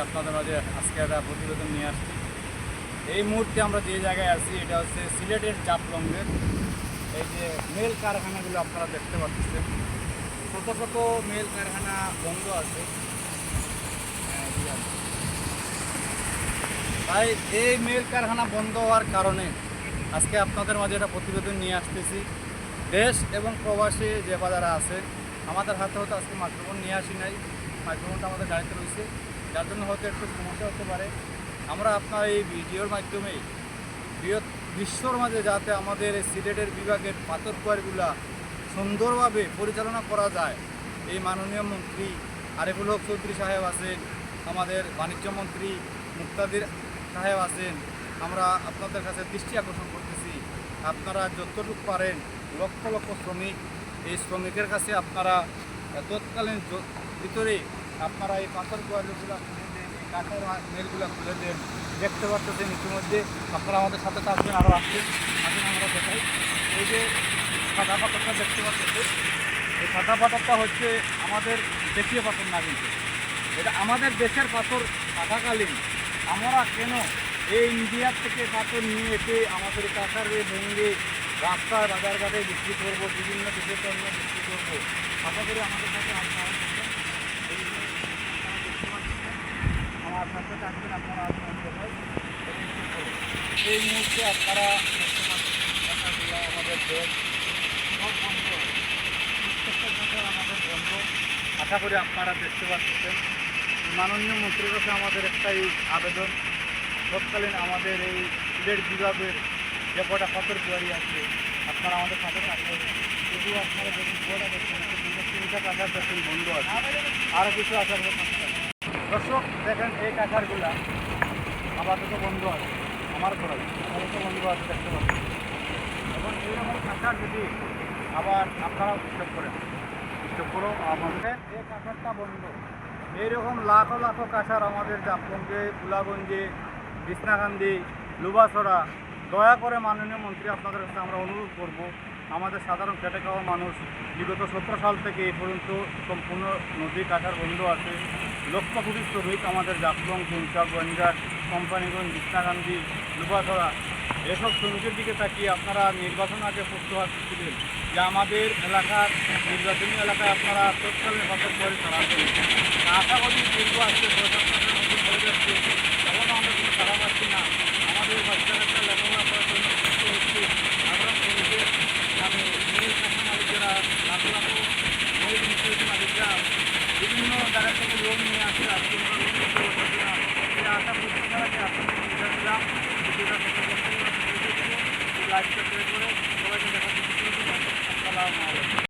আপনাদের মাঝে আজকে একটা প্রতিবেদন নিয়ে আসছি। এই মুহূর্তে আমরা যে জায়গায় আছি এটা হচ্ছে সিলেটের জাফলংয়ের এই যে মেল কারখানাগুলো আপনারা দেখতে পাচ্ছেন। ছোট ছোট মেল কারখানা বন্ধ আছে। তাই এই মেল কারখানা বন্ধ হওয়ার কারণে আজকে আপনাদের মাঝে একটা প্রতিবেদন নিয়ে আসতেছি। দেশ এবং প্রবাসী যে বাজারা আছে, আমাদের হাতে হয়তো আজকে মাইক্রোফোন নিয়ে আসি নাই, মাইক্রোফোনটা আমাদের গাড়িতে রয়েছে, যার জন্য হয়তো একটু সমস্যা হতে পারে। আমরা আপনার এই ভিডিওর মাধ্যমে বৃহৎ বিশ্বর মাঝে যাতে আমাদের এই সিলেটের বিভাগের পাথর কোয়ারিগুলা সুন্দরভাবে পরিচালনা করা যায়, এই মাননীয় মন্ত্রী আরিফুল হক চৌধুরী সাহেব আছেন, আমাদের বাণিজ্য মন্ত্রী মুক্তাদির সাহেব আছেন। আমরা আপনাদের কাছে দৃষ্টি আকর্ষণ করতেছি, আপনারা যতটুকু পারেন লক্ষ লক্ষ শ্রমিক, এই শ্রমিকের কাছে আপনারা তৎকালীন ভিতরে আপনারা এই পাথর কোয়ারিগুলো খুলে দেন, এই কাঠের মেলগুলো খুলে দেন। দেখতে পাচ্ছেন ইতিমধ্যে আপনারা আমাদের সাথে থাকবেন, আরও আসছেন আমরা দেখাই। এই যে সাদা পাথরটা দেখতে পাচ্ছেন, এই সাদা পাথরটা হচ্ছে আমাদের দেশীয় পাথর না, কিন্তু এটা আমাদের দেশের পাথর থাকাকালীন আমরা কেন এই ইন্ডিয়ার থেকে পাথর নিয়ে এসে আমাদের কাছারে ভেঙে রাস্তায় বাজারঘাটে বিক্রি করবো, বিভিন্ন দেশের জন্য বিক্রি করবো। আশা করি আমাদের সাথে আপনারা থাকবেন, আমার সাথে থাকবেন, আপনারা এই মুহূর্তে আপনারা আমাদের দেশ সব বন্ধ, প্রত্যেকটা আমাদের বন্ধ। আশা করি আপনারা দেখতে পাচ্ছেন। মাননীয় মন্ত্রীর কাছে আমাদের একটাই আবেদন, তৎকালীন আমাদের এই সিলেট বিভাগের যে কটা পাথর কোয়ারি আছে আপনারা আমাদের সাথে থাকবেন। শুধু আপনারা যখন বড় দেখছেন তিনটা কাঁচার দেখুন বন্ধ আছে, আরও কিছু আসার দর্শক দেখেন এই কাঁচারগুলা আপাতত বন্ধ আছে, আমার করা আপাতত বন্ধ আছে দেখতে পাচ্ছেন। এখন এইরকম কাঁচার যদি আবার আপনারা স্টপ করেন, স্টপ করো আমাদের এই কাঁচারটা বন্ধ। এইরকম লাখো লাখো কাঁচার আমাদের জাফলংয়ে, কুলাগঞ্জে, বিছনাকান্দি, লুবাছড়া, দয়া করে মাননীয় মন্ত্রী আপনাদের কাছে আমরা অনুরোধ করব, আমাদের সাধারণ খেটে খাওয়া মানুষ বিগত 17 সাল থেকে এই পর্যন্ত সম্পূর্ণ নদী কাটার বন্ধ আছে। লক্ষ কোটি শ্রমিক আমাদের জাফলং, গুঞ্চা, গঞ্জার, কোম্পানিগঞ্জ, বিছনাকান্দি, লুবাছড়া এসব শ্রমিকের দিকে তাকিয়ে আপনারা নির্বাচন আগে প্রস্তুত ছিলেন যে আমাদের এলাকার নির্বাচনী এলাকায় আপনারা তৎকালীন পাথর কোয়ারি চালাবেন। আশা করি দীর্ঘ আসছে 6-7 নতুন হয়ে যাচ্ছে, এখনও আমরা কোনো খারাপ পাচ্ছি না। আমাদের বাচ্চা কাচ্চা লেখাপড়া করার জন্য সুস্থ হচ্ছে। সাধারণ শ্রমিকের মানে মিল কারখানা মালিকেরা লাখো লাখো মিল ইনস্টিটিউট মালিকরা বিভিন্ন জায়গা থেকে লোন নিয়ে আসে, আজকে আমরা লোন করতে পারছি না। এই আশা করতে ছাড়া যে আপনাদের সুবিধা দিলাম, সুবিধা লাইফটা করে সবাইকে দেখা আসসালামু আলাইকুম।